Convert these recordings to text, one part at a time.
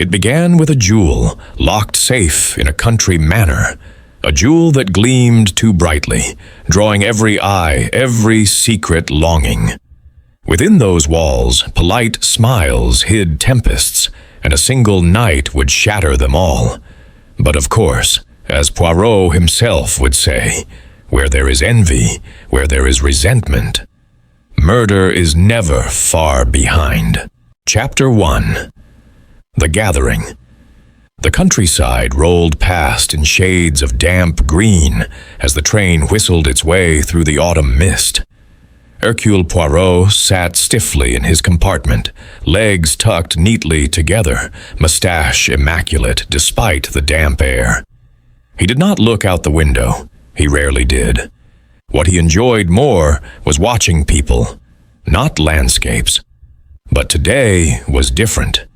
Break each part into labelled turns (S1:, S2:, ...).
S1: It began with a jewel locked safe in a country manor, a jewel that gleamed too brightly, drawing every eye, every secret longing. Within those walls, polite smiles hid tempests, and a single night would shatter them all. But of course, as Poirot himself would say, where there is envy, where there is resentment, murder is never far behind. Chapter 1. The Gathering. The countryside rolled past in shades of damp green as the train whistled its way through the autumn mist. Hercule Poirot sat stiffly in his compartment, legs tucked neatly together, mustache immaculate despite the damp air. He did not look out the window. He rarely did. What he enjoyed more was watching people, not landscapes. But today was different.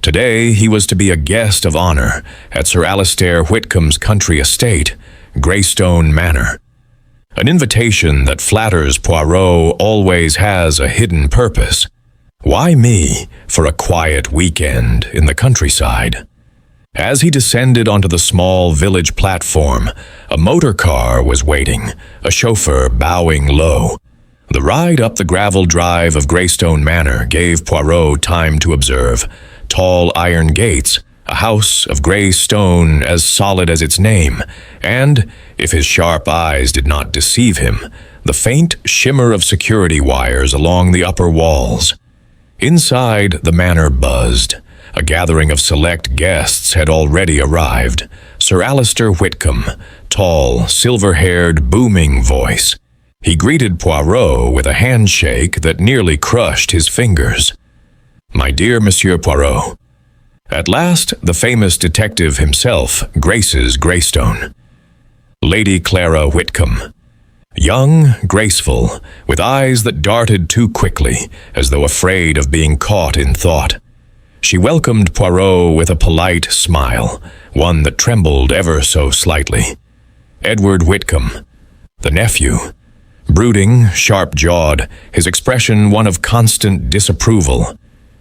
S1: Today he was to be a guest of honor at Sir Alistair Whitcomb's country estate, Greystone Manor. An invitation that flatters Poirot always has a hidden purpose. Why me for a quiet weekend in the countryside? As he descended onto the small village platform, a motor car was waiting, a chauffeur bowing low. The ride up the gravel drive of Greystone Manor gave Poirot time to observe tall iron gates, a house of grey stone as solid as its name, and, if his sharp eyes did not deceive him, the faint shimmer of security wires along the upper walls. Inside, the manor buzzed. A gathering of select guests had already arrived. Sir Alistair Whitcomb, tall, silver-haired, booming voice. He greeted Poirot with a handshake that nearly crushed his fingers. "My dear Monsieur Poirot." At last, the famous detective himself graces Greystone. Lady Clara Whitcomb. Young, graceful, with eyes that darted too quickly, as though afraid of being caught in thought. She welcomed Poirot with a polite smile, one that trembled ever so slightly. Edward Whitcomb, the nephew. Brooding, sharp-jawed, his expression one of constant disapproval.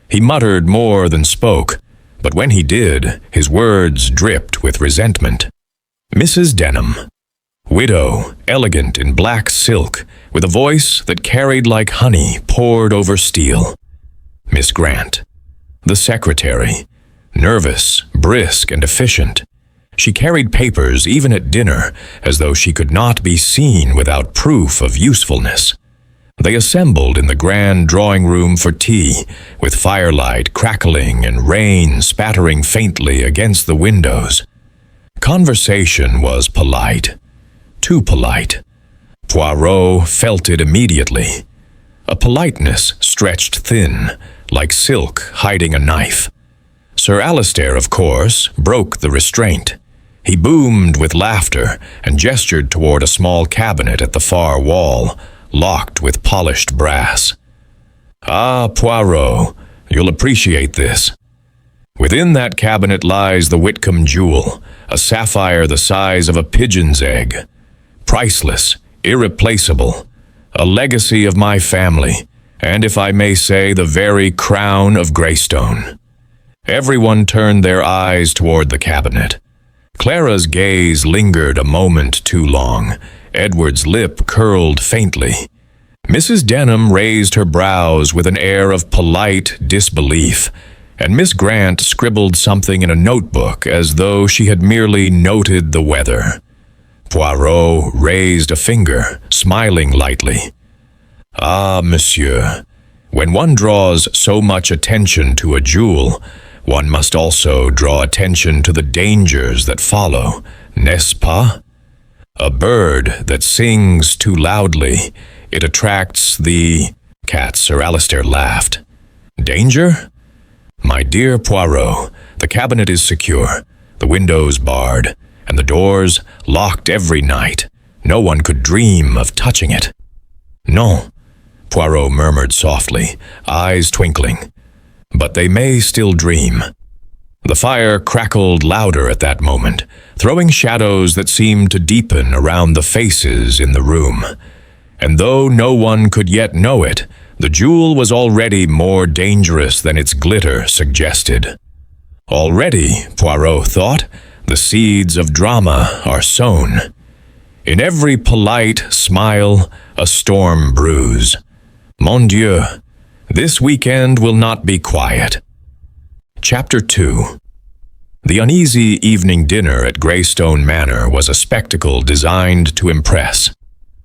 S1: He muttered more than spoke, but when he did, his words dripped with resentment. Mrs. Denham. Widow, elegant in black silk, with a voice that carried like honey poured over steel. Miss Grant. The secretary. Nervous, brisk, and efficient. She carried papers even at dinner, as though she could not be seen without proof of usefulness. They assembled in the grand drawing-room for tea, with firelight crackling and rain spattering faintly against the windows. Conversation was polite. Too polite. Poirot felt it immediately. A politeness stretched thin, like silk hiding a knife. Sir Alistair, of course, broke the restraint. He boomed with laughter and gestured toward a small cabinet at the far wall, locked with polished brass. "Ah, Poirot, you'll appreciate this. Within that cabinet lies the Whitcomb jewel, a sapphire the size of a pigeon's egg. Priceless, irreplaceable, a legacy of my family, and if I may say, the very crown of Greystone." Everyone turned their eyes toward the cabinet. Clara's gaze lingered a moment too long. Edward's lip curled faintly. Mrs. Denham raised her brows with an air of polite disbelief, and Miss Grant scribbled something in a notebook as though she had merely noted the weather. Poirot raised a finger, smiling lightly. "Ah, monsieur, when one draws so much attention to a jewel, one must also draw attention to the dangers that follow, n'est-ce pas? A bird that sings too loudly, it attracts the..." Sir Alistair laughed. "Danger? My dear Poirot, the cabinet is secure, the windows barred, and the doors locked every night. No one could dream of touching it." "Non," Poirot murmured softly, eyes twinkling. "But they may still dream." The fire crackled louder at that moment, throwing shadows that seemed to deepen around the faces in the room. And though no one could yet know it, the jewel was already more dangerous than its glitter suggested. Already, Poirot thought, the seeds of drama are sown. In every polite smile, a storm brews. Mon Dieu, this weekend will not be quiet. Chapter 2. The uneasy evening dinner at Greystone Manor was a spectacle designed to impress.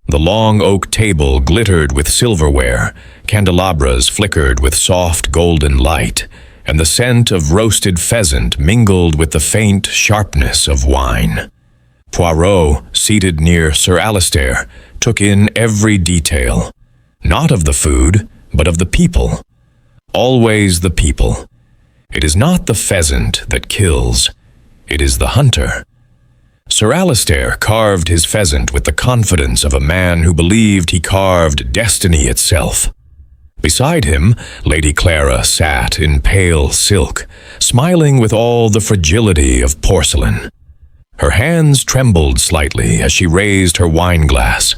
S1: The long oak table glittered with silverware, candelabras flickered with soft golden light, and the scent of roasted pheasant mingled with the faint sharpness of wine. Poirot, seated near Sir Alistair, took in every detail, not of the food, but of the people. Always the people. It is not the pheasant that kills, it is the hunter. Sir Alistair carved his pheasant with the confidence of a man who believed he carved destiny itself. Beside him, Lady Clara sat in pale silk, smiling with all the fragility of porcelain. Her hands trembled slightly as she raised her wine-glass.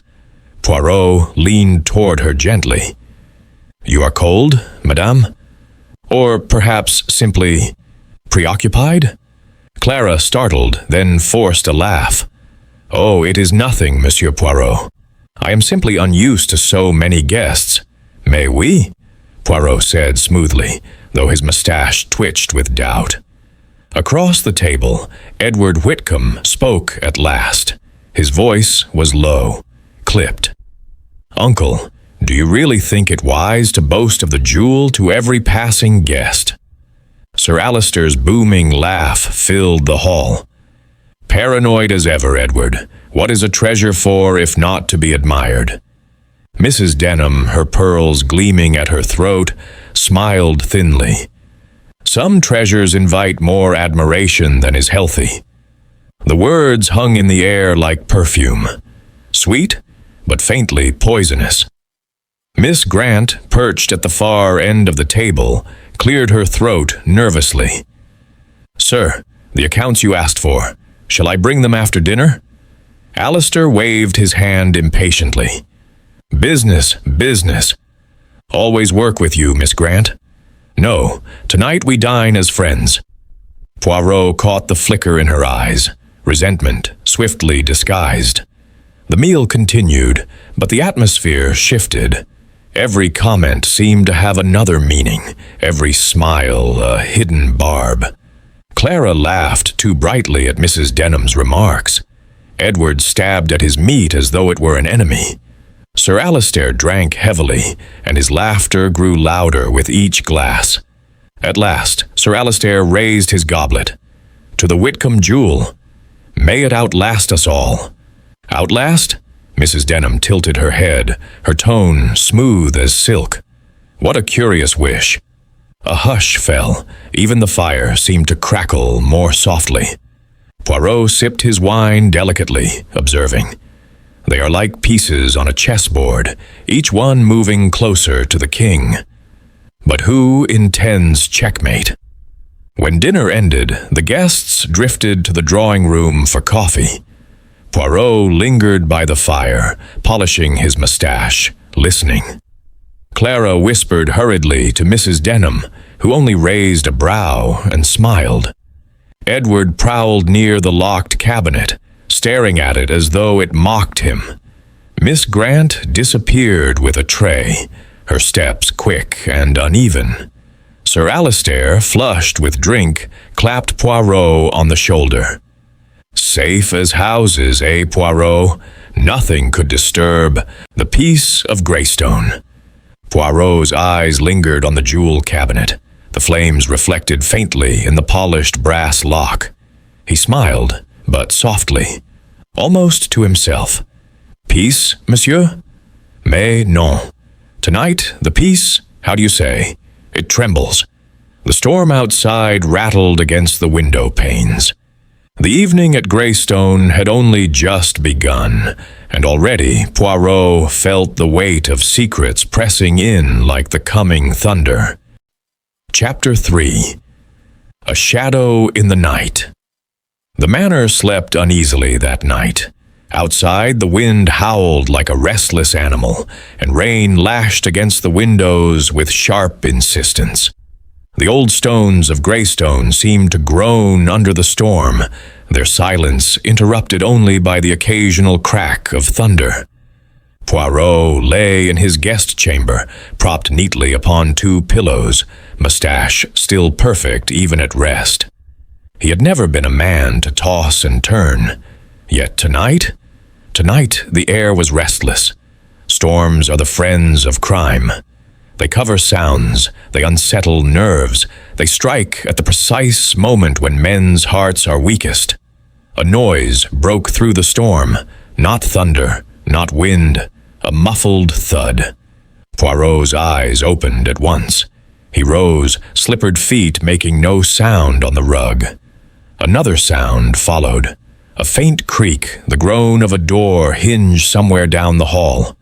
S1: Poirot leaned toward her gently. "You are cold, madame? Or perhaps simply preoccupied?" Clara startled, then forced a laugh. "Oh, it is nothing, Monsieur Poirot. I am simply unused to so many guests. Mais oui," Poirot said smoothly, though his mustache twitched with doubt. Across the table, Edward Whitcomb spoke at last. His voice was low, clipped. "Uncle, do you really think it wise to boast of the jewel to every passing guest?" Sir Alistair's booming laugh filled the hall. "Paranoid as ever, Edward. What is a treasure for if not to be admired?" Mrs. Denham, her pearls gleaming at her throat, smiled thinly. "Some treasures invite more admiration than is healthy." The words hung in the air like perfume, sweet, but faintly poisonous. Miss Grant, perched at the far end of the table, cleared her throat nervously. "Sir, the accounts you asked for. Shall I bring them after dinner?" Alistair waved his hand impatiently. "Business, business. Always work with you, Miss Grant. No, tonight we dine as friends." Poirot caught the flicker in her eyes, resentment swiftly disguised. The meal continued, but the atmosphere shifted. Every comment seemed to have another meaning, every smile a hidden barb. Clara laughed too brightly at Mrs. Denham's remarks. Edward stabbed at his meat as though it were an enemy. Sir Alistair drank heavily, and his laughter grew louder with each glass. At last, Sir Alistair raised his goblet. "To the Whitcomb jewel. May it outlast us all." "Outlast?" Mrs. Denham tilted her head, her tone smooth as silk. "What a curious wish." A hush fell. Even the fire seemed to crackle more softly. Poirot sipped his wine delicately, observing, "They are like pieces on a chessboard, each one moving closer to the king. But who intends checkmate?" When dinner ended, the guests drifted to the drawing room for coffee. Poirot lingered by the fire, polishing his mustache, listening. Clara whispered hurriedly to Mrs. Denham, who only raised a brow and smiled. Edward prowled near the locked cabinet, staring at it as though it mocked him. Miss Grant disappeared with a tray, her steps quick and uneven. Sir Alistair, flushed with drink, clapped Poirot on the shoulder. "Safe as houses, eh, Poirot? Nothing could disturb the peace of Greystone." Poirot's eyes lingered on the jewel cabinet. The flames reflected faintly in the polished brass lock. He smiled, but softly, almost to himself. "Peace, monsieur? Mais non. Tonight, the peace, how do you say? It trembles." The storm outside rattled against the window panes. The evening at Greystone had only just begun, and already Poirot felt the weight of secrets pressing in like the coming thunder. Chapter 3. A Shadow in the Night. The manor slept uneasily that night. Outside, the wind howled like a restless animal, and rain lashed against the windows with sharp insistence. The old stones of Greystone seemed to groan under the storm, their silence interrupted only by the occasional crack of thunder. Poirot lay in his guest chamber, propped neatly upon 2 pillows, mustache still perfect even at rest. He had never been a man to toss and turn, yet tonight the air was restless. Storms are the friends of crime. They cover sounds, they unsettle nerves, they strike at the precise moment when men's hearts are weakest. A noise broke through the storm, not thunder, not wind, a muffled thud. Poirot's eyes opened at once. He rose, slippered feet making no sound on the rug. Another sound followed. A faint creak, the groan of a door hinged somewhere down the hall.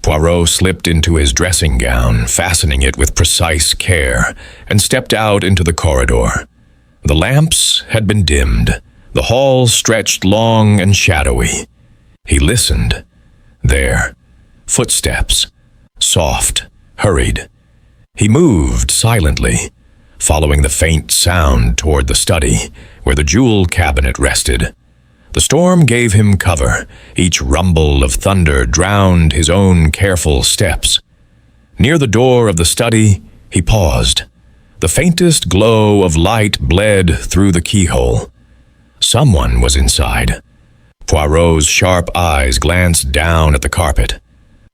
S1: Poirot slipped into his dressing gown, fastening it with precise care, and stepped out into the corridor. The lamps had been dimmed. The hall stretched long and shadowy. He listened. There, footsteps, soft, hurried. He moved silently, following the faint sound toward the study, where the jewel cabinet rested. The storm gave him cover. Each rumble of thunder drowned his own careful steps. Near the door of the study, he paused. The faintest glow of light bled through the keyhole. Someone was inside. Poirot's sharp eyes glanced down at the carpet.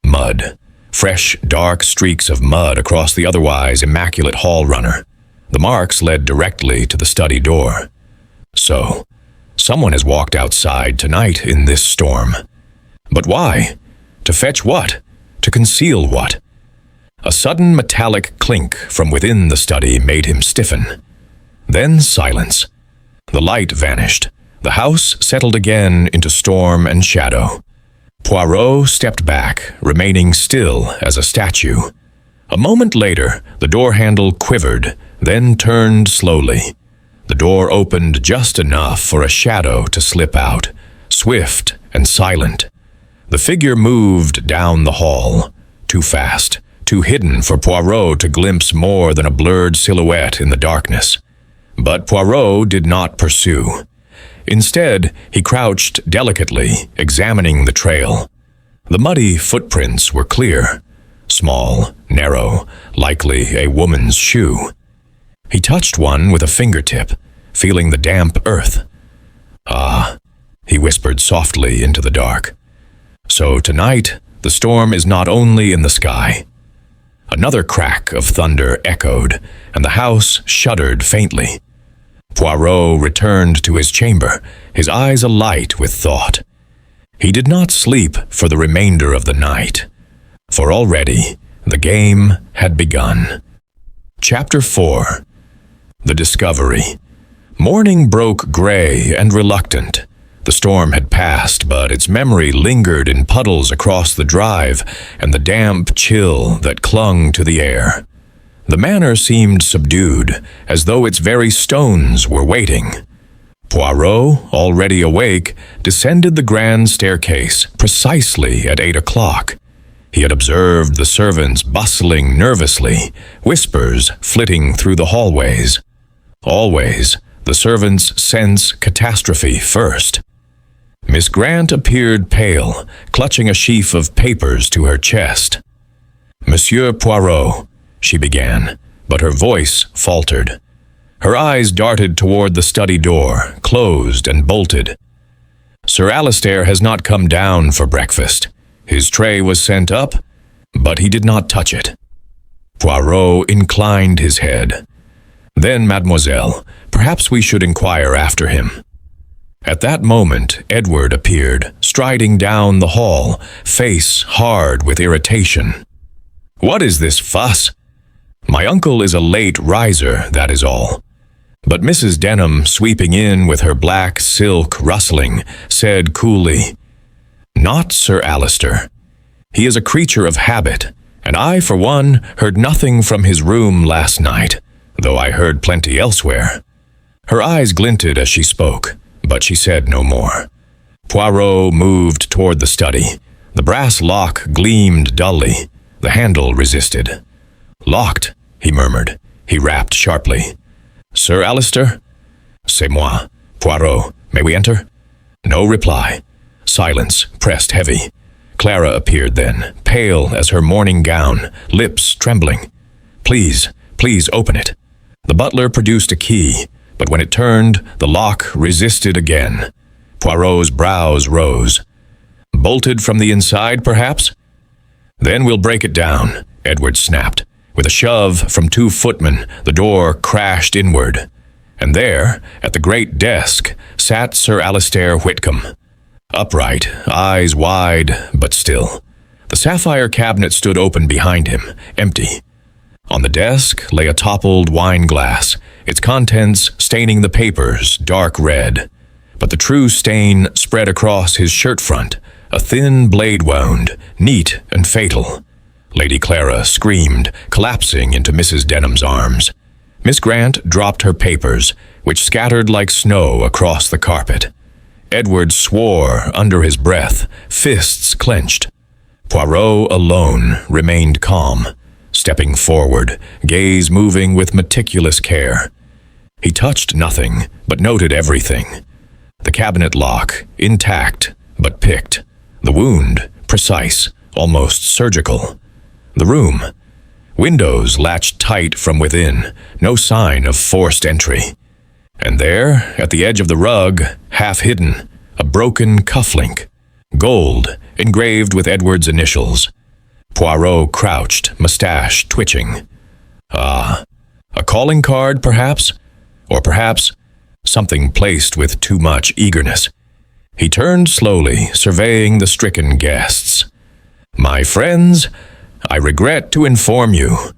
S1: Mud. Fresh, dark streaks of mud across the otherwise immaculate hall runner. The marks led directly to the study door. So, someone has walked outside tonight in this storm. But why? To fetch what? To conceal what? A sudden metallic clink from within the study made him stiffen. Then silence. The light vanished. The house settled again into storm and shadow. Poirot stepped back, remaining still as a statue. A moment later, the door handle quivered, then turned slowly. The door opened just enough for a shadow to slip out, swift and silent. The figure moved down the hall, too fast, too hidden for Poirot to glimpse more than a blurred silhouette in the darkness. But Poirot did not pursue. Instead, he crouched delicately, examining the trail. The muddy footprints were clear, small, narrow, likely a woman's shoe. He touched one with a fingertip, feeling the damp earth. "Ah," he whispered softly into the dark. "So tonight, the storm is not only in the sky." Another crack of thunder echoed, and the house shuddered faintly. Poirot returned to his chamber, his eyes alight with thought. He did not sleep for the remainder of the night, for already the game had begun. Chapter 4. The Discovery. Morning broke gray and reluctant. The storm had passed, but its memory lingered in puddles across the drive and the damp chill that clung to the air. The manor seemed subdued, as though its very stones were waiting. Poirot, already awake, descended the grand staircase precisely at 8 o'clock. He had observed the servants bustling nervously, whispers flitting through the hallways. Always, the servants sense catastrophe first. Miss Grant appeared pale, clutching a sheaf of papers to her chest. "Monsieur Poirot," she began, but her voice faltered. Her eyes darted toward the study door, closed and bolted. "Sir Alistair has not come down for breakfast. His tray was sent up, but he did not touch it." Poirot inclined his head. "Then, mademoiselle, perhaps we should inquire after him." At that moment, Edward appeared, striding down the hall, face hard with irritation. "What is this fuss? My uncle is a late riser, that is all." But Mrs. Denham, sweeping in with her black silk rustling, said coolly, "Not Sir Alistair. He is a creature of habit, and I, for one, heard nothing from his room last night, though I heard plenty elsewhere." Her eyes glinted as she spoke, but she said no more. Poirot moved toward the study. The brass lock gleamed dully. The handle resisted. "Locked," he murmured, he rapped sharply. "Sir Alistair?" "C'est moi. Poirot, may we enter?" No reply. Silence pressed heavy. Clara appeared then, pale as her morning gown, lips trembling. "Please, please open it." The butler produced a key, but when it turned, the lock resisted again. Poirot's brows rose. "Bolted from the inside, perhaps?" "Then we'll break it down," Edward snapped. With a shove from 2 footmen, the door crashed inward. And there, at the great desk, sat Sir Alistair Whitcomb. Upright, eyes wide, but still. The sapphire cabinet stood open behind him, empty. On the desk lay a toppled wine glass, its contents staining the papers dark red. But the true stain spread across his shirt front, a thin blade wound, neat and fatal. Lady Clara screamed, collapsing into Mrs. Denham's arms. Miss Grant dropped her papers, which scattered like snow across the carpet. Edward swore under his breath, fists clenched. Poirot alone remained calm, stepping forward, gaze moving with meticulous care. He touched nothing, but noted everything. The cabinet lock, intact, but picked. The wound, precise, almost surgical. The room. Windows latched tight from within, no sign of forced entry. And there, at the edge of the rug, half hidden, a broken cufflink. Gold, engraved with Edward's initials. Poirot crouched, mustache twitching. Ah, a calling card, perhaps? Or perhaps something placed with too much eagerness. He turned slowly, surveying the stricken guests. "My friends, I regret to inform you,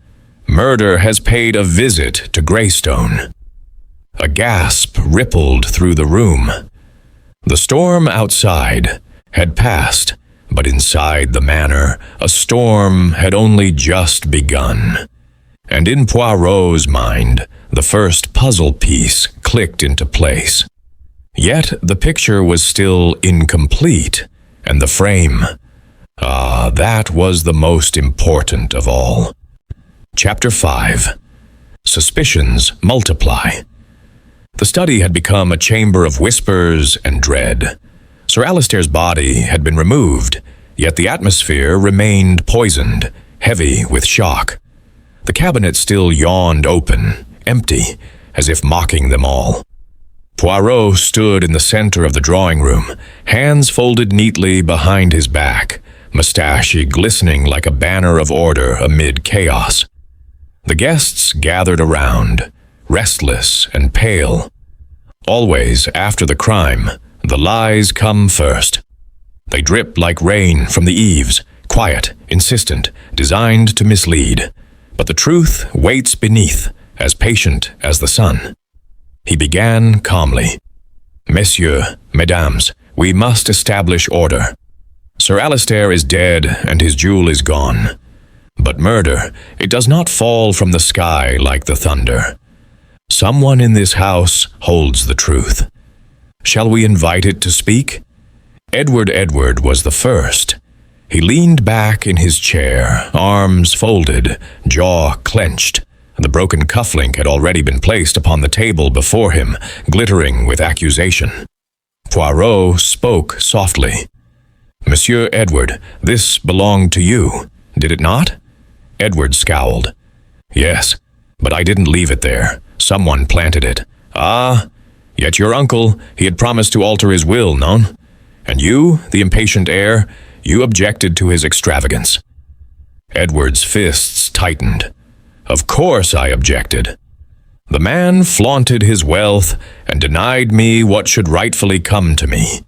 S1: murder has paid a visit to Greystone." A gasp rippled through the room. The storm outside had passed, but inside the manor, a storm had only just begun. And in Poirot's mind, the first puzzle piece clicked into place. Yet the picture was still incomplete, and the frame. Ah, that was the most important of all. Chapter 5. Suspicions multiply. The study had become a chamber of whispers and dread. Sir Alistair's body had been removed, yet the atmosphere remained poisoned, heavy with shock. The cabinet still yawned open, empty, as if mocking them all. Poirot stood in the center of the drawing room, hands folded neatly behind his back, mustache glistening like a banner of order amid chaos. The guests gathered around, restless and pale. Always, after the crime, the lies come first. They drip like rain from the eaves, quiet, insistent, designed to mislead. But the truth waits beneath, as patient as the sun. He began calmly. "Messieurs, mesdames, we must establish order. Sir Alistair is dead and his jewel is gone. But murder, it does not fall from the sky like the thunder. Someone in this house holds the truth. Shall we invite it to speak?" Edward was the first. He leaned back in his chair, arms folded, jaw clenched. The broken cufflink had already been placed upon the table before him, glittering with accusation. Poirot spoke softly. "Monsieur Edward, this belonged to you, did it not?" Edward scowled. "Yes, but I didn't leave it there. Someone planted it." "Ah, yet your uncle, he had promised to alter his will, non? And you, the impatient heir, you objected to his extravagance." Edward's fists tightened. "Of course I objected. The man flaunted his wealth and denied me what should rightfully come to me.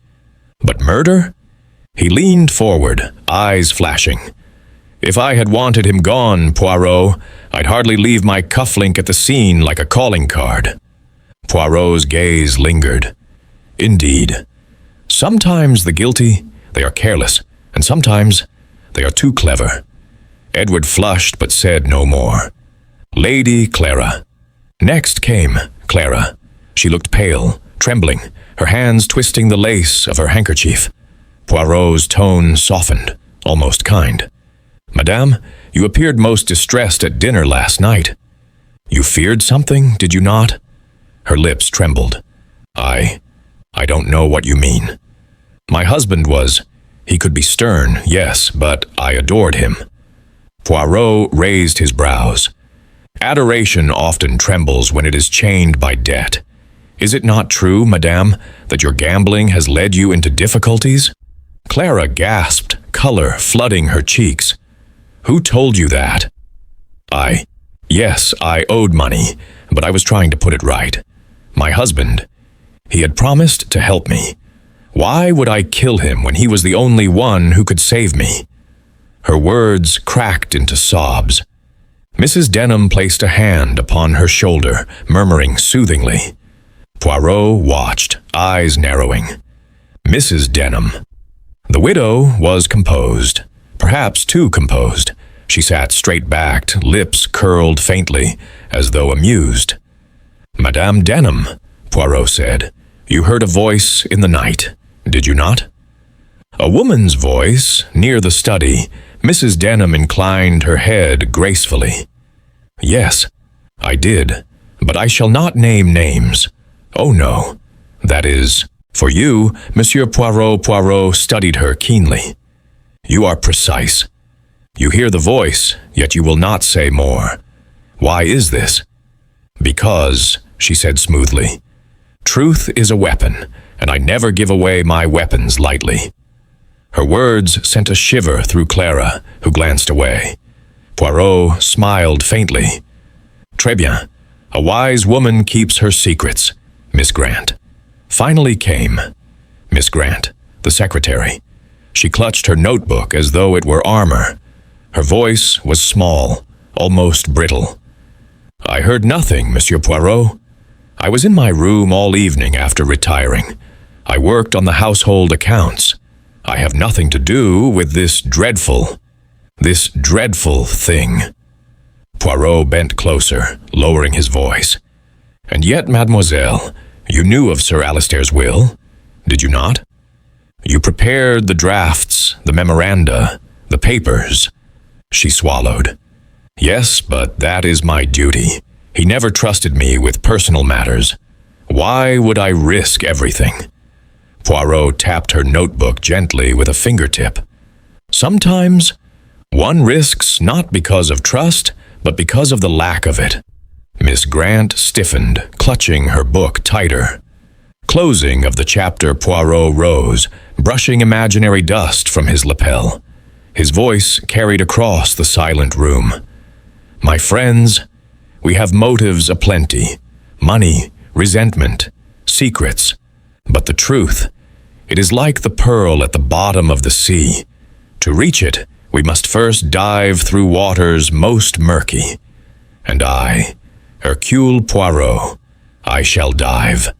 S1: But murder?" He leaned forward, eyes flashing. "If I had wanted him gone, Poirot, I'd hardly leave my cufflink at the scene like a calling card." Poirot's gaze lingered. "Indeed. Sometimes the guilty, they are careless, and sometimes they are too clever." Edward flushed but said no more. Lady Clara. Next came Clara. She looked pale, trembling, her hands twisting the lace of her handkerchief. Poirot's tone softened, almost kind. "Madame, you appeared most distressed at dinner last night." You feared something, did you not? Her lips trembled. I don't know what you mean. My husband was. He could be stern, yes, but I adored him. Poirot raised his brows. Adoration often trembles when it is chained by debt. Is it not true, madame, that your gambling has led you into difficulties? Clara gasped, color flooding her cheeks. Who told you that? Yes, I owed money, but I was trying to put it right. My husband, he had promised to help me. Why would I kill him when he was the only one who could save me? Her words cracked into sobs. Mrs. Denham placed a hand upon her shoulder, murmuring soothingly. Poirot watched, eyes narrowing. Mrs. Denham. The widow was composed, perhaps too composed. She sat straight-backed, lips curled faintly, as though amused. Madame Denham, Poirot said, you heard a voice in the night, did you not? A woman's voice, near the study. Mrs. Denham inclined her head gracefully. Yes, I did, but I shall not name names. Oh no, that is, for you, Monsieur Poirot studied her keenly. You are precise. You hear the voice, yet you will not say more. Why is this? Because, she said smoothly, truth is a weapon, and I never give away my weapons lightly. Her words sent a shiver through Clara, who glanced away. Poirot smiled faintly. Très bien. A wise woman keeps her secrets, Miss Grant. Finally came Miss Grant, the secretary. She clutched her notebook as though it were armor. Her voice was small, almost brittle. I heard nothing, Monsieur Poirot. I was in my room all evening after retiring. I worked on the household accounts. I have nothing to do with this dreadful thing. Poirot bent closer, lowering his voice. And yet, mademoiselle, you knew of Sir Alistair's will, did you not? You prepared the drafts, the memoranda, the papers. She swallowed. Yes, but that is my duty. He never trusted me with personal matters. Why would I risk everything? Poirot tapped her notebook gently with a fingertip. Sometimes, one risks not because of trust, but because of the lack of it. Miss Grant stiffened, clutching her book tighter. Closing of the chapter, Poirot rose, brushing imaginary dust from his lapel. His voice carried across the silent room. My friends, we have motives aplenty, money, resentment, secrets. But the truth, it is like the pearl at the bottom of the sea. To reach it, we must first dive through waters most murky. And I, Hercule Poirot, I shall dive.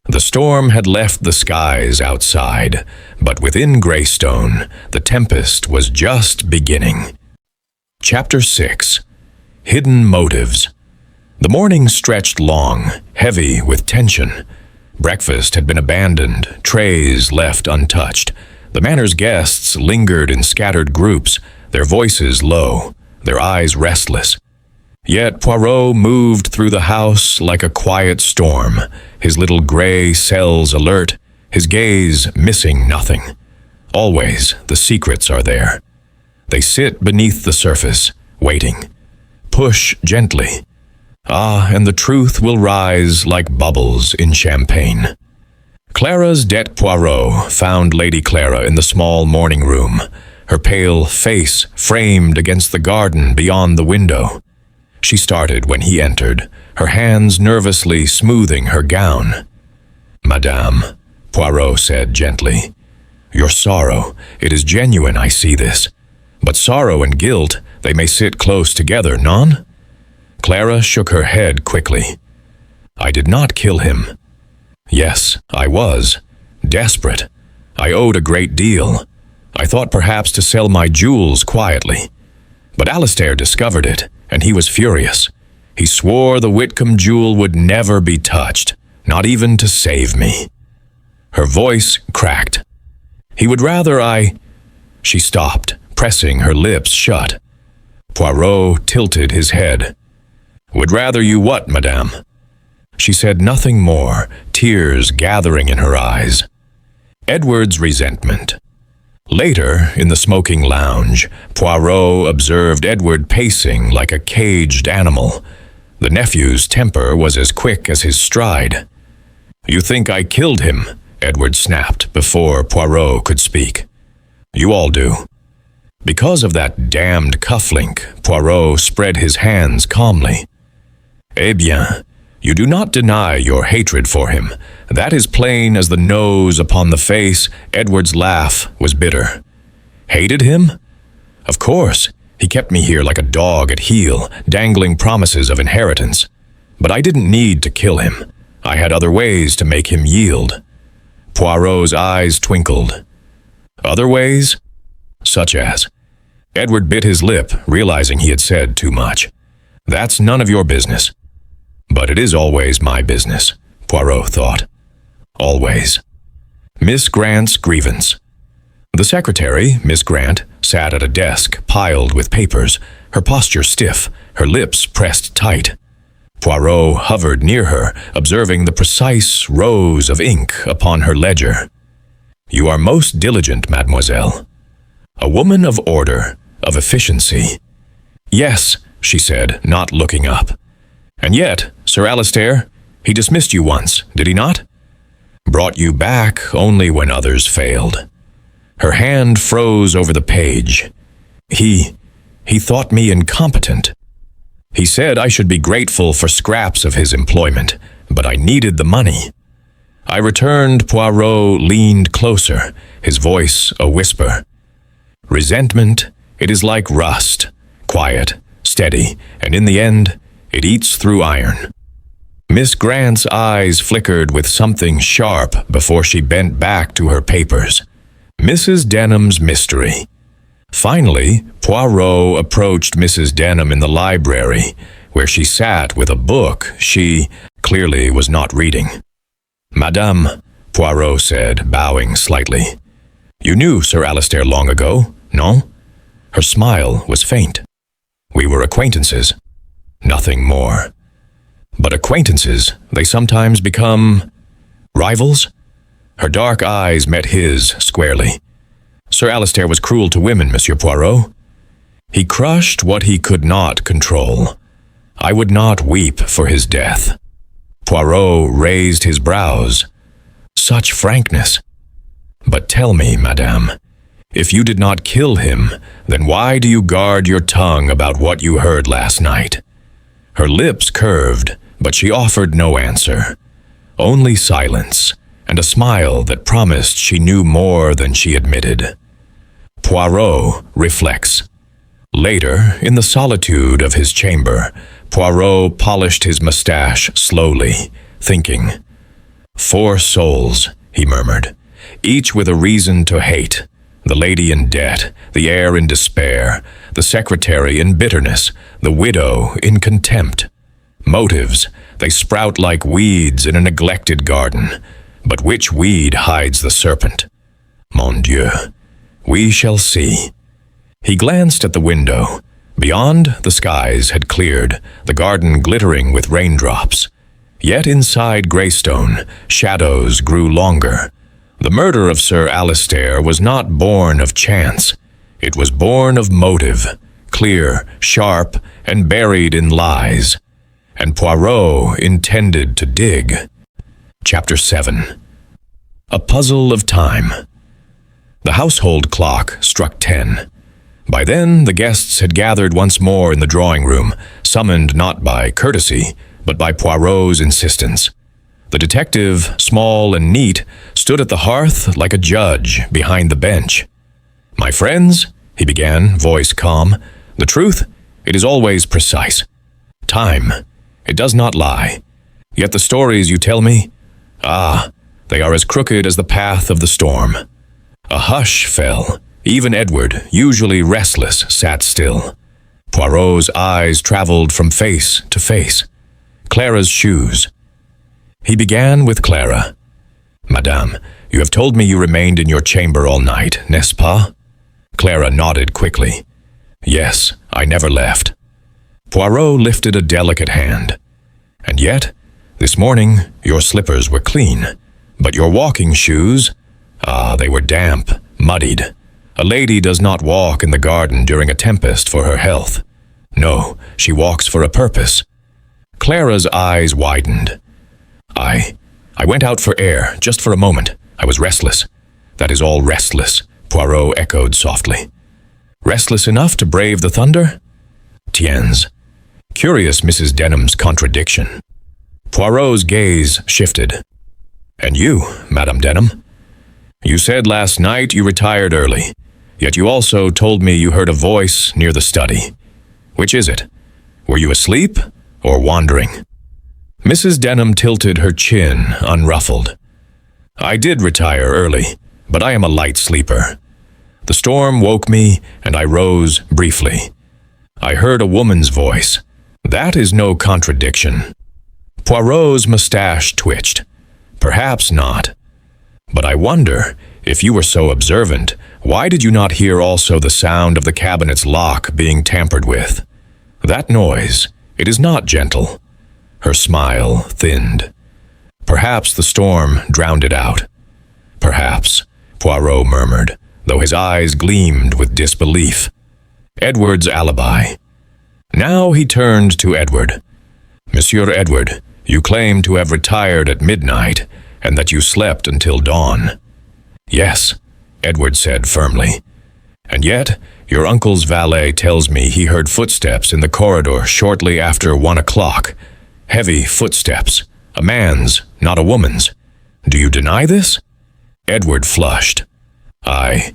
S1: The storm had left the skies outside, but within Greystone, the tempest was just beginning. Chapter 6. Hidden Motives. The morning stretched long, heavy with tension. Breakfast had been abandoned, trays left untouched. The manor's guests lingered in scattered groups, their voices low, their eyes restless. Yet Poirot moved through the house like a quiet storm, his little gray cells alert, his gaze missing nothing. Always the secrets are there. They sit beneath the surface, waiting. Push gently. And the truth will rise like bubbles in champagne. Clara's dette Poirot found Lady Clara in the small morning room, her pale face framed against the garden beyond the window. She started when he entered, her hands nervously smoothing her gown. Madame, Poirot said gently, your sorrow, it is genuine, I see this. But sorrow and guilt, they may sit close together, non? Clara shook her head quickly. I did not kill him. Yes, I was. Desperate. I owed a great deal. I thought perhaps to sell my jewels quietly. But Alistair discovered it, and he was furious. He swore the Whitcomb jewel would never be touched, not even to save me. Her voice cracked. He would rather She stopped, pressing her lips shut. Poirot tilted his head. Would rather you what, madame? She said nothing more, tears gathering in her eyes. Edward's resentment. Later, in the smoking lounge, Poirot observed Edward pacing like a caged animal. The nephew's temper was as quick as his stride. "You think I killed him?" Edward snapped before Poirot could speak. "You all do." Because of that damned cufflink, Poirot spread his hands calmly. "Eh bien, you do not deny your hatred for him. That is plain as the nose upon the face." Edward's laugh was bitter. "Hated him? Of course. He kept me here like a dog at heel, dangling promises of inheritance. But I didn't need to kill him. I had other ways to make him yield." Poirot's eyes twinkled. "Other ways? Such as?" Edward bit his lip, realizing he had said too much. "That's none of your business." "But it is always my business," Poirot thought. Always. Miss Grant's grievance. The secretary, Miss Grant, sat at a desk piled with papers, her posture stiff, her lips pressed tight. Poirot hovered near her, observing the precise rows of ink upon her ledger. "You are most diligent, mademoiselle. A woman of order, of efficiency." "Yes," she said, not looking up. "And yet, Sir Alistair, he dismissed you once, did he not? Brought you back only when others failed." Her hand froze over the page. He thought me incompetent. He said I should be grateful for scraps of his employment, but I needed the money." I returned. Poirot leaned closer, his voice a whisper. "Resentment, it is like rust, quiet, steady, and in the end, it eats through iron." Miss Grant's eyes flickered with something sharp before she bent back to her papers. Mrs. Denham's mystery. Finally, Poirot approached Mrs. Denham in the library, where she sat with a book she clearly was not reading. "Madame," Poirot said, bowing slightly. "You knew Sir Alistair long ago, no?" Her smile was faint. "We were acquaintances. Nothing more." "But acquaintances, they sometimes become rivals?" Her dark eyes met his squarely. "Sir Alistair was cruel to women, Monsieur Poirot. He crushed what he could not control. I would not weep for his death." Poirot raised his brows. "Such frankness. But tell me, madame, if you did not kill him, then why do you guard your tongue about what you heard last night?" Her lips curved, but she offered no answer. Only silence, and a smile that promised she knew more than she admitted. Poirot reflects. Later, in the solitude of his chamber, Poirot polished his mustache slowly, thinking. "4 souls," he murmured, "each with a reason to hate. The lady in debt, the heir in despair, the secretary in bitterness, the widow in contempt. Motives, they sprout like weeds in a neglected garden. But which weed hides the serpent? Mon Dieu, we shall see." He glanced at the window. Beyond, the skies had cleared, the garden glittering with raindrops. Yet inside Greystone, shadows grew longer. The murder of Sir Alistair was not born of chance. It was born of motive, clear, sharp, and buried in lies. And Poirot intended to dig. Chapter 7. A puzzle of time. The household clock struck 10. By then, the guests had gathered once more in the drawing room, summoned not by courtesy, but by Poirot's insistence. The detective, small and neat, stood at the hearth like a judge behind the bench. "My friends," he began, voice calm, "the truth, it is always precise. Time, it does not lie. Yet the stories you tell me, they are as crooked as the path of the storm." A hush fell. Even Edward, usually restless, sat still. Poirot's eyes traveled from face to face. Clara's shoes. He began with Clara. "Madame, you have told me you remained in your chamber all night, n'est-ce pas?" Clara nodded quickly. "Yes, I never left." Poirot lifted a delicate hand. "And yet, this morning your slippers were clean, but your walking shoes, they were damp, muddied. A lady does not walk in the garden during a tempest for her health. No, she walks for a purpose." Clara's eyes widened. I went out for air, just for a moment. I was restless." "That is all restless," Poirot echoed softly. "Restless enough to brave the thunder?" Tiens. Curious Mrs. Denham's contradiction. Poirot's gaze shifted. "And you, Madame Denham? You said last night you retired early, yet you also told me you heard a voice near the study. Which is it? Were you asleep or wandering?" Mrs. Denham tilted her chin, unruffled. "I did retire early, but I am a light sleeper. The storm woke me, and I rose briefly. I heard a woman's voice. That is no contradiction." Poirot's mustache twitched. "Perhaps not. But I wonder, if you were so observant, why did you not hear also the sound of the cabinet's lock being tampered with? That noise, it is not gentle." Her smile thinned. "Perhaps the storm drowned it out." "Perhaps," Poirot murmured, though his eyes gleamed with disbelief. Edward's alibi. Now he turned to Edward. "Monsieur Edward, you claim to have retired at midnight, and that you slept until dawn." "Yes," Edward said firmly. "And yet, your uncle's valet tells me he heard footsteps in the corridor shortly after 1 o'clock. Heavy footsteps. A man's, not a woman's. Do you deny this?" Edward flushed. I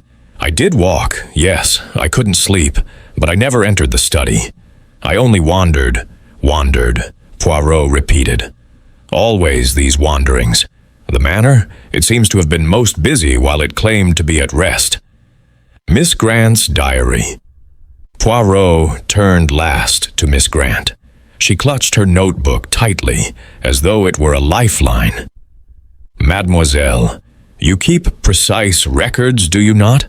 S1: did walk, yes, I couldn't sleep, but I never entered the study. I only wandered, Poirot repeated. Always these wanderings. The manor, it seems to have been most busy while it claimed to be at rest." Miss Grant's diary. Poirot turned last to Miss Grant. She clutched her notebook tightly, as though it were a lifeline. "Mademoiselle, you keep precise records, do you not?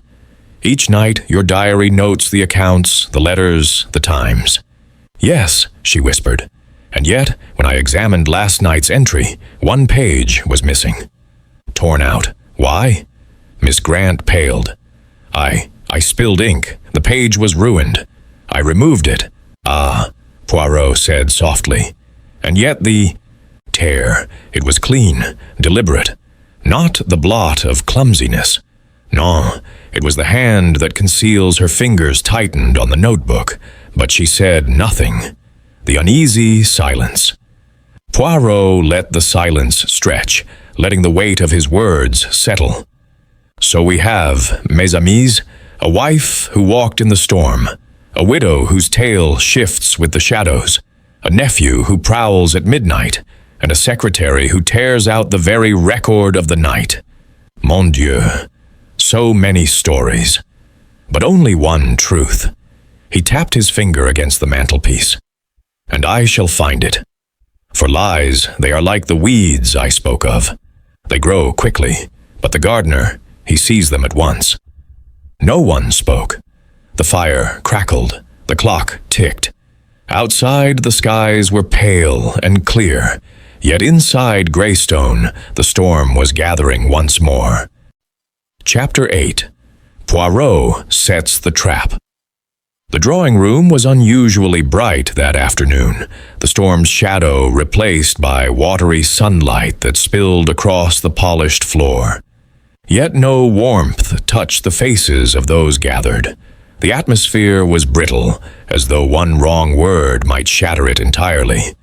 S1: Each night your diary notes the accounts, the letters, the times." "Yes," she whispered. "And yet, when I examined last night's entry, 1 page was missing." "Torn out. Why?" Miss Grant paled. I spilled ink. The page was ruined. I removed it." "Ah," Poirot said softly. "And yet the tear, it was clean, deliberate. Not the blot of clumsiness. No, it was the hand that conceals her fingers tightened on the notebook, but she said nothing. The uneasy silence." Poirot let the silence stretch, letting the weight of his words settle. "So we have, mes amis, a wife who walked in the storm, a widow whose tale shifts with the shadows, a nephew who prowls at midnight, and a secretary who tears out the very record of the night. Mon Dieu, so many stories, but only one truth." He tapped his finger against the mantelpiece. "And I shall find it. For lies, they are like the weeds I spoke of. They grow quickly, but the gardener, he sees them at once." No one spoke. The fire crackled, the clock ticked. Outside, the skies were pale and clear, yet inside Greystone, the storm was gathering once more. Chapter 8. Poirot Sets the Trap. The drawing-room was unusually bright that afternoon, the storm's shadow replaced by watery sunlight that spilled across the polished floor. Yet no warmth touched the faces of those gathered. The atmosphere was brittle, as though one wrong word might shatter it entirely.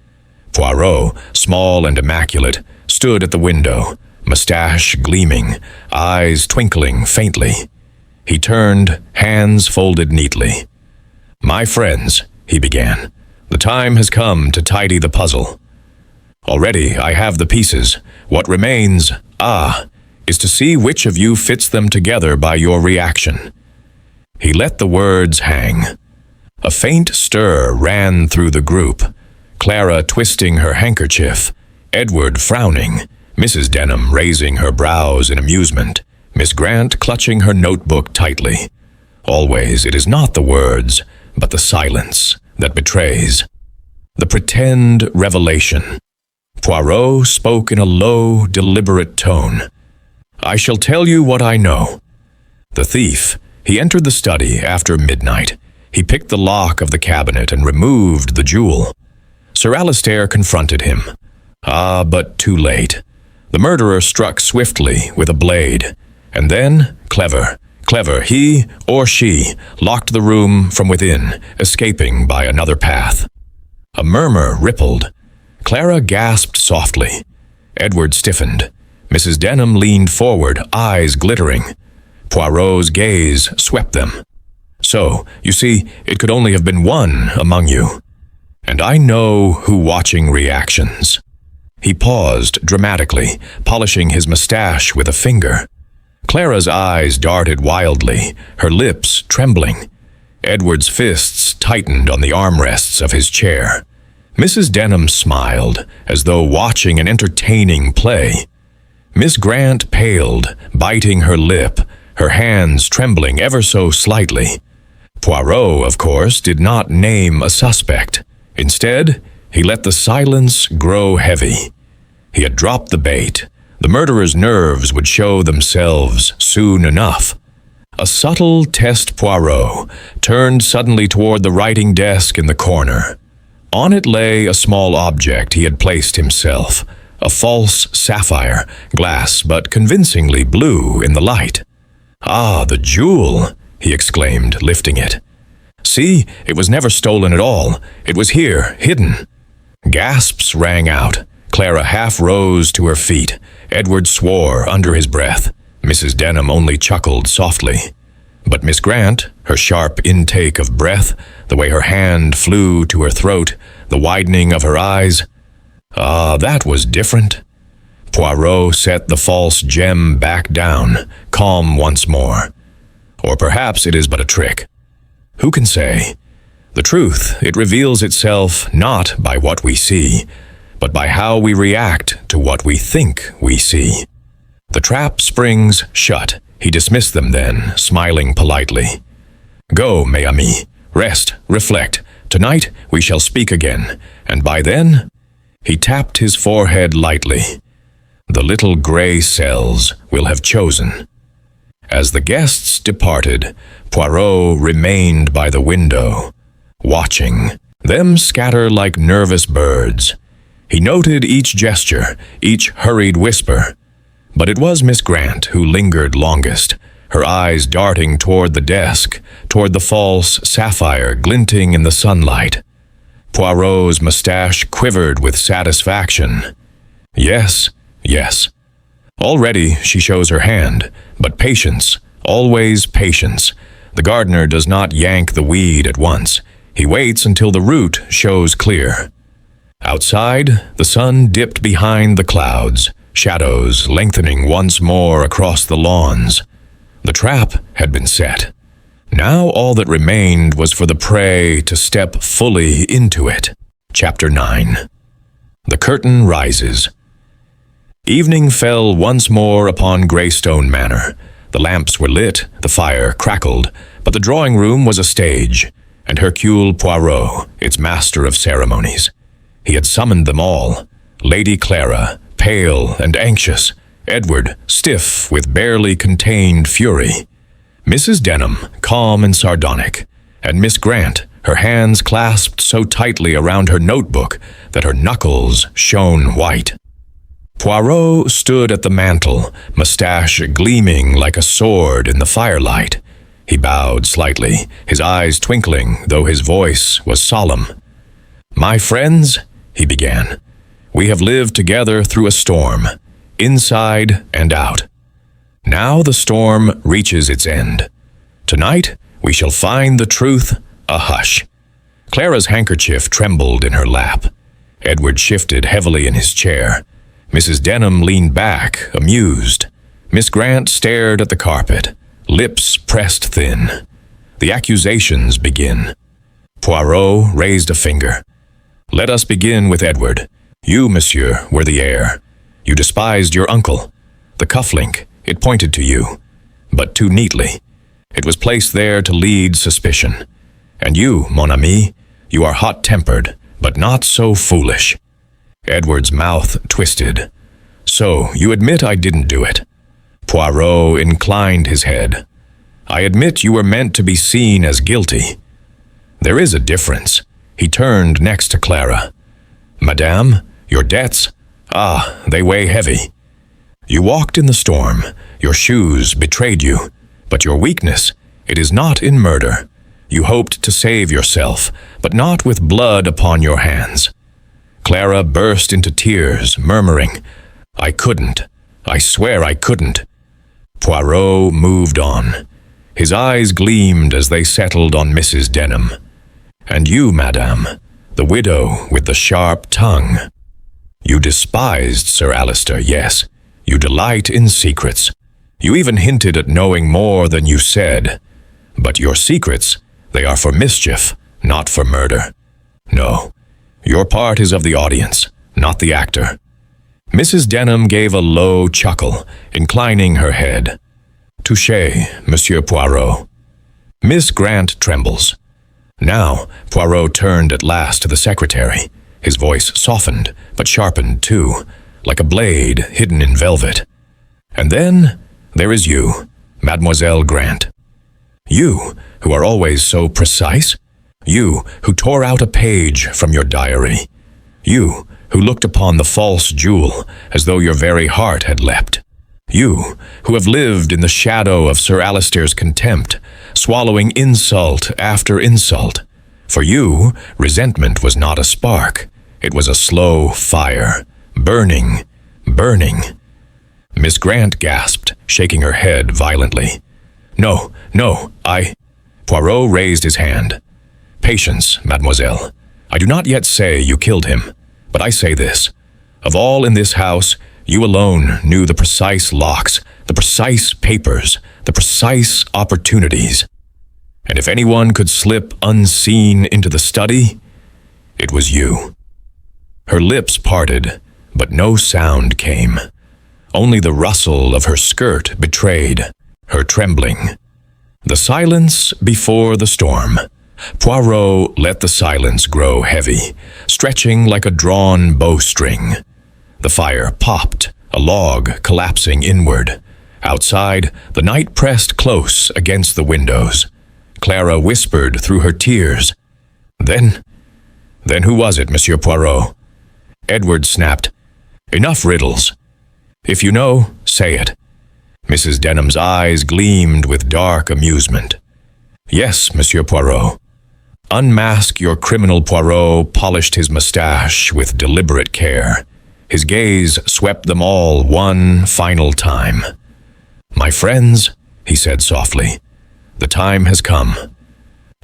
S1: Poirot, small and immaculate, stood at the window, mustache gleaming, eyes twinkling faintly. He turned, hands folded neatly. "My friends," he began, "the time has come to tidy the puzzle. Already I have the pieces. What remains, is to see which of you fits them together by your reaction." He let the words hang. A faint stir ran through the group. Clara twisting her handkerchief, Edward frowning, Mrs. Denham raising her brows in amusement, Miss Grant clutching her notebook tightly. Always it is not the words, but the silence that betrays. The pretend revelation. Poirot spoke in a low, deliberate tone. "I shall tell you what I know." The thief, he entered the study after midnight. He picked the lock of the cabinet and removed the jewel. Sir Alistair confronted him. But too late. The murderer struck swiftly with a blade, and then, clever, he or she locked the room from within, escaping by another path. A murmur rippled. Clara gasped softly. Edward stiffened. Mrs. Denham leaned forward, eyes glittering. Poirot's gaze swept them. "So, you see, it could only have been one among you. And I know who watching reactions." He paused dramatically, polishing his mustache with a finger. Clara's eyes darted wildly, her lips trembling. Edward's fists tightened on the armrests of his chair. Mrs. Denham smiled, as though watching an entertaining play. Miss Grant paled, biting her lip, her hands trembling ever so slightly. Poirot, of course, did not name a suspect. Instead, he let the silence grow heavy. He had dropped the bait. The murderer's nerves would show themselves soon enough. A subtle test Poirot turned suddenly toward the writing desk in the corner. On it lay a small object he had placed himself, a false sapphire, glass but convincingly blue in the light. "Ah, the jewel!" he exclaimed, lifting it. "See, it was never stolen at all. It was here, hidden." Gasps rang out. Clara half rose to her feet. Edward swore under his breath. Mrs. Denham only chuckled softly. But Miss Grant, her sharp intake of breath, the way her hand flew to her throat, the widening of her eyes, that was different. Poirot set the false gem back down, calm once more. Or perhaps it is but a trick. Who can say? The truth, it reveals itself not by what we see, but by how we react to what we think we see. The trap springs shut. He dismissed them then, smiling politely. "Go, mes amis. Rest, reflect. Tonight we shall speak again, and by then—" He tapped his forehead lightly. "The little gray cells will have chosen." As the guests departed, Poirot remained by the window, watching them scatter like nervous birds. He noted each gesture, each hurried whisper. But it was Miss Grant who lingered longest, her eyes darting toward the desk, toward the false sapphire glinting in the sunlight. Poirot's mustache quivered with satisfaction. Yes, yes. Already she shows her hand, but patience, always patience. The gardener does not yank the weed at once. He waits until the root shows clear. Outside, the sun dipped behind the clouds, shadows lengthening once more across the lawns. The trap had been set. Now all that remained was for the prey to step fully into it. Chapter 9. The curtain rises. Evening fell once more upon Greystone Manor. The lamps were lit, the fire crackled, but the drawing-room was a stage, and Hercule Poirot, its master of ceremonies. He had summoned them all. Lady Clara, pale and anxious, Edward, stiff with barely contained fury, Mrs. Denham, calm and sardonic, and Miss Grant, her hands clasped so tightly around her notebook that her knuckles shone white. Poirot stood at the mantel, mustache gleaming like a sword in the firelight. He bowed slightly, his eyes twinkling, though his voice was solemn. "My friends," he began, "we have lived together through a storm, inside and out. Now the storm reaches its end. Tonight we shall find the truth a hush." Clara's handkerchief trembled in her lap. Edward shifted heavily in his chair. Mrs. Denham leaned back, amused. Miss Grant stared at the carpet, lips pressed thin. The accusations begin. Poirot raised a finger. "Let us begin with Edward. You, monsieur, were the heir. You despised your uncle. The cufflink, it pointed to you, but too neatly. It was placed there to lead suspicion. And you, mon ami, you are hot-tempered, but not so foolish." Edward's mouth twisted. "So, you admit I didn't do it?" Poirot inclined his head. "I admit you were meant to be seen as guilty." "There is a difference." He turned next to Clara. "Madame, your debts, they weigh heavy. You walked in the storm, your shoes betrayed you, but your weakness, it is not in murder. You hoped to save yourself, but not with blood upon your hands." Clara burst into tears, murmuring, "I couldn't. I swear I couldn't." Poirot moved on. His eyes gleamed as they settled on Mrs. Denham. "And you, madame, the widow with the sharp tongue. You despised Sir Alistair, yes. You delight in secrets. You even hinted at knowing more than you said. But your secrets, they are for mischief, not for murder. No, your part is of the audience, not the actor." Mrs. Denham gave a low chuckle, inclining her head. "Touché, Monsieur Poirot." Miss Grant trembles. Now, Poirot turned at last to the secretary. His voice softened, but sharpened too, like a blade hidden in velvet. "And then, there is you, Mademoiselle Grant. You, who are always so precise. You, who tore out a page from your diary. You, who looked upon the false jewel as though your very heart had leapt. You, who have lived in the shadow of Sir Alistair's contempt, swallowing insult after insult. For you, resentment was not a spark. It was a slow fire, burning, burning." Miss Grant gasped, shaking her head violently. "No, no, Poirot raised his hand. "Patience, mademoiselle. I do not yet say you killed him, but I say this. Of all in this house, you alone knew the precise locks, the precise papers, the precise opportunities. And if anyone could slip unseen into the study, it was you." Her lips parted, but no sound came. Only the rustle of her skirt betrayed her trembling. The silence before the storm. Poirot let the silence grow heavy, stretching like a drawn bowstring. The fire popped, a log collapsing inward. Outside, the night pressed close against the windows. Clara whispered through her tears. Then who was it, Monsieur Poirot?" Edward snapped. "Enough riddles. If you know, say it." Mrs. Denham's eyes gleamed with dark amusement. "Yes, Monsieur Poirot." Unmask your criminal. Poirot polished his mustache with deliberate care. His gaze swept them all one final time. "My friends," he said softly, "the time has come.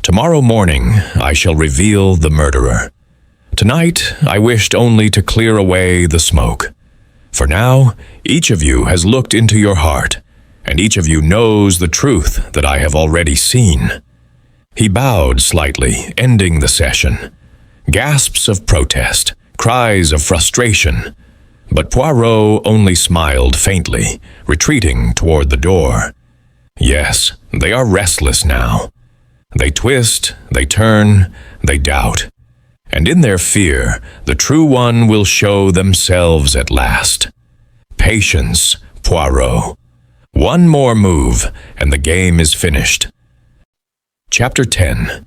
S1: Tomorrow morning I shall reveal the murderer. Tonight I wished only to clear away the smoke. For now, each of you has looked into your heart, and each of you knows the truth that I have already seen." He bowed slightly, ending the session. Gasps of protest, cries of frustration. But Poirot only smiled faintly, retreating toward the door. Yes, they are restless now. They twist, they turn, they doubt. And in their fear, the true one will show themselves at last. Patience, Poirot. One more move, and the game is finished. Chapter 10.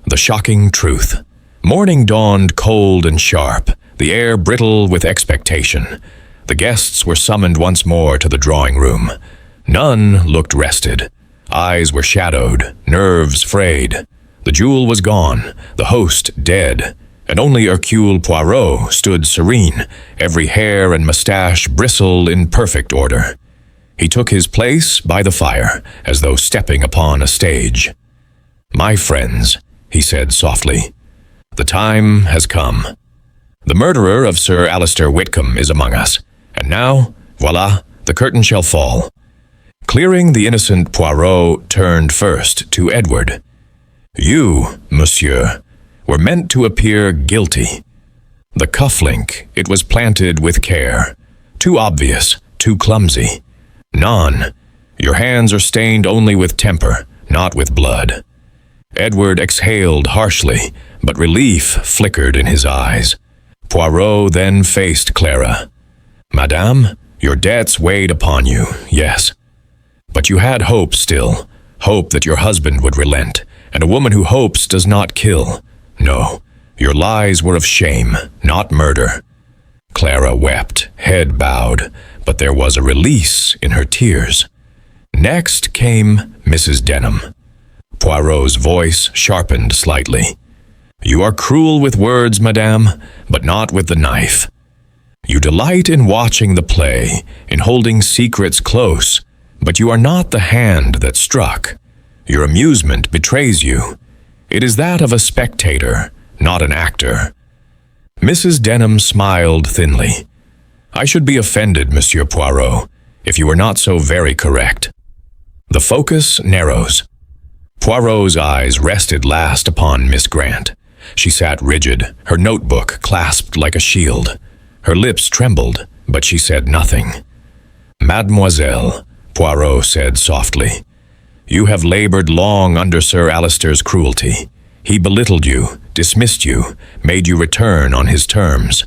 S1: The Shocking Truth. Morning dawned cold and sharp, the air brittle with expectation. The guests were summoned once more to the drawing room. None looked rested. Eyes were shadowed, nerves frayed. The jewel was gone, the host dead, and only Hercule Poirot stood serene, every hair and mustache bristled in perfect order. He took his place by the fire, as though stepping upon a stage. "My friends," he said softly, "the time has come. The murderer of Sir Alistair Whitcomb is among us, and now, voila, the curtain shall fall." Clearing the innocent, Poirot turned first to Edward. "You, monsieur, were meant to appear guilty. The cufflink, it was planted with care. Too obvious, too clumsy. Non, your hands are stained only with temper, not with blood." Edward exhaled harshly, but relief flickered in his eyes. Poirot then faced Clara. "Madame, your debts weighed upon you, yes. But you had hope still, hope that your husband would relent, and a woman who hopes does not kill. No, your lies were of shame, not murder." Clara wept, head bowed, but there was a release in her tears. Next came Mrs. Denham. Poirot's voice sharpened slightly. "You are cruel with words, madame, but not with the knife. You delight in watching the play, in holding secrets close, but you are not the hand that struck. Your amusement betrays you. It is that of a spectator, not an actor." Mrs. Denham smiled thinly. "I should be offended, Monsieur Poirot, if you were not so very correct." The focus narrows. Poirot's eyes rested last upon Miss Grant. She sat rigid, her notebook clasped like a shield. Her lips trembled, but she said nothing. "Mademoiselle," Poirot said softly, "you have labored long under Sir Alister's cruelty. He belittled you, dismissed you, made you return on his terms.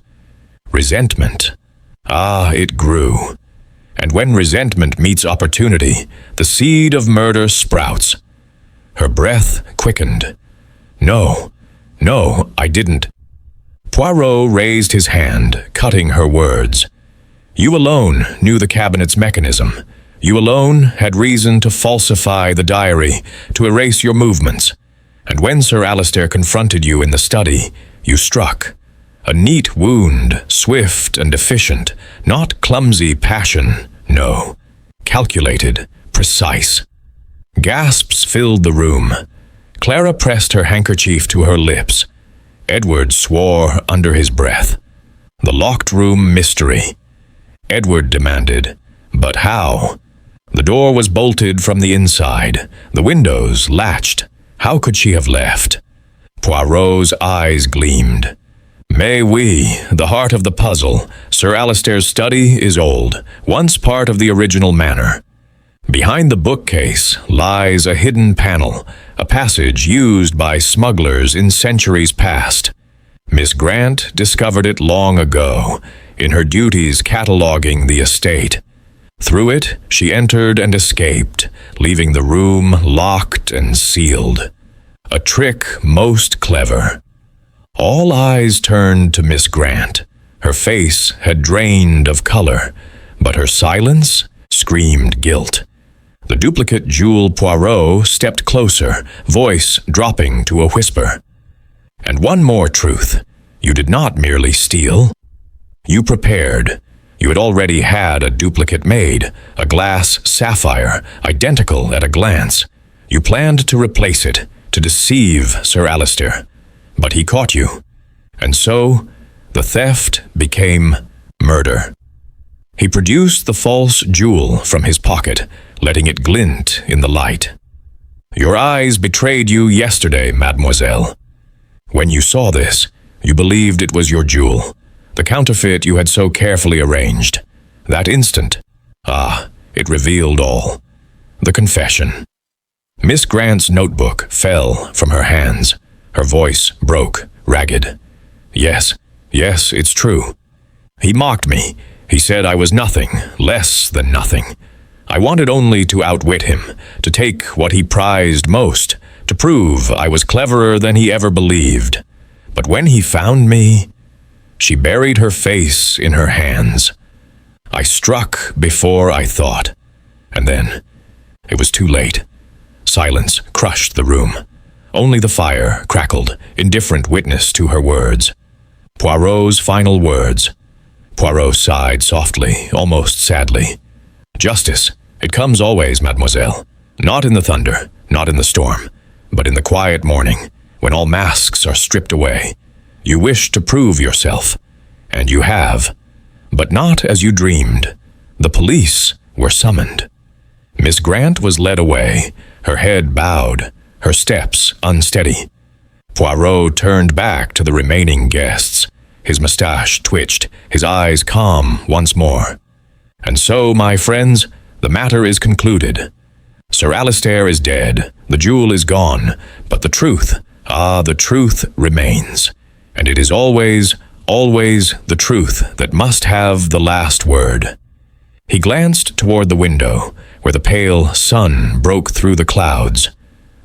S1: Resentment. Ah, it grew. And when resentment meets opportunity, the seed of murder sprouts." Her breath quickened. No, I didn't." Poirot raised his hand, cutting her words. "You alone knew the cabinet's mechanism. You alone had reason to falsify the diary, to erase your movements. And when Sir Alister confronted you in the study, you struck. A neat wound, swift and efficient, not clumsy passion, no. Calculated, precise." Gasps filled the room. Clara pressed her handkerchief to her lips. Edward swore under his breath. The locked room mystery. Edward demanded, "But how?" The door was bolted from the inside, the windows latched. How could she have left? Poirot's eyes gleamed. "Mais oui, the heart of the puzzle. Sir Alister's study is old, once part of the original manor. Behind the bookcase lies a hidden panel, a passage used by smugglers in centuries past. Miss Grant discovered it long ago, in her duties cataloguing the estate. Through it, she entered and escaped, leaving the room locked and sealed. A trick most clever." All eyes turned to Miss Grant. Her face had drained of color, but her silence screamed guilt. The duplicate Jules Poirot stepped closer, voice dropping to a whisper. "And one more truth. You did not merely steal. You prepared. You had already had a duplicate made, a glass sapphire, identical at a glance. You planned to replace it, to deceive Sir Alister. But he caught you. And so, the theft became murder. He produced the false jewel from his pocket, letting it glint in the light. Your eyes betrayed you yesterday, mademoiselle. When you saw this, you believed it was your jewel, the counterfeit you had so carefully arranged. That instant, it revealed all. The confession. Miss Grant's notebook fell from her hands. Her voice broke, ragged. Yes, it's true. He mocked me. He said I was nothing, less than nothing. I wanted only to outwit him, to take what he prized most, to prove I was cleverer than he ever believed. But when he found me, she buried her face in her hands. I struck before I thought, and then it was too late. Silence crushed the room. Only the fire crackled, indifferent witness to her words. Poirot's final words. Poirot sighed softly, almost sadly. Justice, it comes always, mademoiselle. Not in the thunder, not in the storm, but in the quiet morning, when all masks are stripped away. You wish to prove yourself, and you have. But not as you dreamed. The police were summoned. Miss Grant was led away, her head bowed, her steps unsteady. Poirot turned back to the remaining guests. His mustache twitched, his eyes calm once more. And so, my friends, the matter is concluded. Sir Alister is dead, the jewel is gone, but the truth, the truth remains. And it is always, always the truth that must have the last word. He glanced toward the window, where the pale sun broke through the clouds.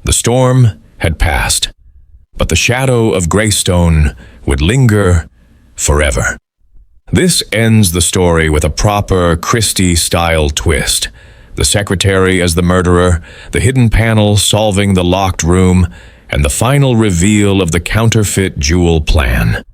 S1: The storm had passed, but the shadow of Greystone would linger forever. This ends the story with a proper Christie-style twist. The secretary as the murderer, the hidden panel solving the locked room, and the final reveal of the counterfeit jewel plan.